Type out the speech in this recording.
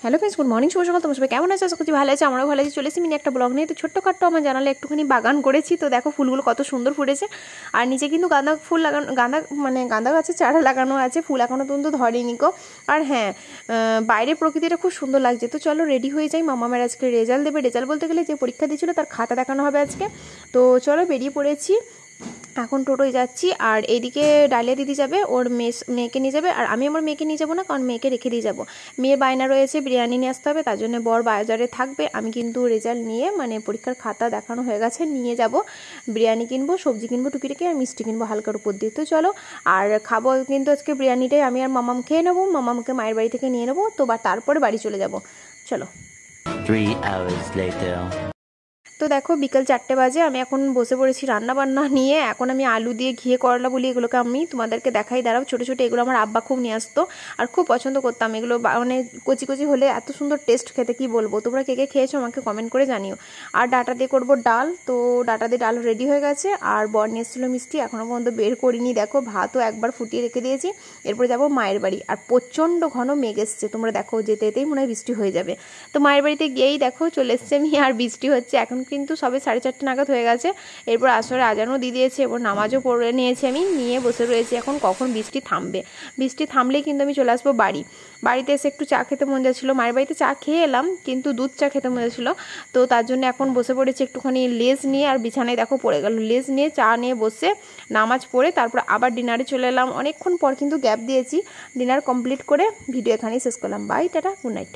Hello friends, good morning, শুভ সকাল। তোমার সবাই কেমন আছে? আশা করছি ভালো আছে। আমরাও ভালো আছি। চলে এসেছি মিনি একটা ব্লগ নিয়ে। তো ছোট্টখাট্টো আমার জানালে একটুখানি বাগান করেছি। তো দেখো ফুলগুলো কত সুন্দর ফুটেছে। আর নিচে কিন্তু গাঁদা ফুল লাগানো, গাঁদা গাছের চারা লাগানো আছে। ফুল এখনও পর্যন্ত ধরেনি গো। আর হ্যাঁ, বাইরের প্রকৃতিটা খুব সুন্দর লাগছে। তো চলো রেডি হয়ে যাই। মামামের আজকে রেজাল্ট দেবে। রেজাল্ট বলতে গেলে যে পরীক্ষা দিয়েছিল তার খাতা দেখানো হবে আজকে। তো চলো বেরিয়ে পড়েছি। এখন টোটোয় যাচ্ছি। আর এইদিকে ডালিয়া দিদি যাবে, ওর মেয়েকে নিয়ে যাবে। আর আমি আমার মেয়েকে নিয়ে যাবো না, কারণ মেয়েকে রেখে দিয়ে যাবো। মেয়ের বায়না রয়েছে বিরিয়ানি নিয়ে আসতে হবে, তার জন্য বর বাজারে থাকবে। আমি কিন্তু রেজাল্ট নিয়ে, মানে পরীক্ষার খাতা দেখানো হয়ে গেছে, নিয়ে যাব। বিরিয়ানি কিনবো, সবজি কিনবো টুকিটাকি, আর মিষ্টি কিনবো হালকার উপর দিয়ে। তো চলো, আর খাবো কিন্তু আজকে বিরিয়ানিটাই আমি আর মামাম খেয়ে নেবো। মামামকে মায়ের বাড়ি থেকে নিয়ে নেবো। তো তারপরে বাড়ি চলে যাব। চলো। 3 hours later. তো দেখো বিকাল 4টে বাজে। আমি এখন বসে পড়েছি রান্না বান্না নিয়ে। এখন আমি আলু দিয়ে ঘিয়ে করলা বলি, এগুলোকে আমি তোমাদেরকে দেখাই। দাঁড়াও, ছোটো ছোটো এগুলো আমার আব্বা খুব নিয়ে আসতো আর খুব পছন্দ করতাম এগুলো। মানে কচি কচি হলে এত সুন্দর টেস্ট খেতে, কি বলবো। তোমরা কে কে খেয়েছো আমাকে কমেন্ট করে জানিও। আর ডাটা দিয়ে করবো ডাল। তো ডাটা দিয়ে ডাল রেডি হয়ে গেছে। আর বর নিয়ে এসেছিলো মিষ্টি, এখনও পর্যন্ত বের করিনি। দেখো ভাতও একবার ফুটিয়ে রেখে দিয়েছি। এরপরে যাবো মায়ের বাড়ি। আর প্রচণ্ড ঘন মেঘ এসছে, তোমরা দেখো যেতে যেতেই মনে হয় বৃষ্টি হয়ে যাবে। তো মায়ের বাড়িতে গিয়েই দেখো চলে এসছে আমি, আর বৃষ্টি হচ্ছে। এখন কিন্তু সবে 4:30 নাগাদ হয়ে গেছে। এরপর আসরে আজানও দিয়ে দিয়েছে, এরপর নামাজও পড়ে নিয়েছি। আমি নিয়ে বসে রয়েছি এখন, কখন বৃষ্টি থামবে। বৃষ্টি থামলেই কিন্তু আমি চলে আসবো বাড়ি। বাড়িতে এসে একটু চা খেতে মন যাচ্ছিলো। মায়ের বাড়িতে চা খেয়ে এলাম, কিন্তু দুধ চা খেতে মন যাচ্ছিলো। তো তার জন্য এখন বসে পড়েছি একটুখানি লেজ নিয়ে। আর বিছানায় দেখো পড়ে গেল। লেজ নিয়ে চা নিয়ে বসে নামাজ পড়ে তারপর আবার ডিনারে চলে এলাম। অনেকক্ষণ পর কিন্তু গ্যাপ দিয়েছি। ডিনার কমপ্লিট করে ভিডিও এখানেই শেষ করলাম। Bye, tata, good night.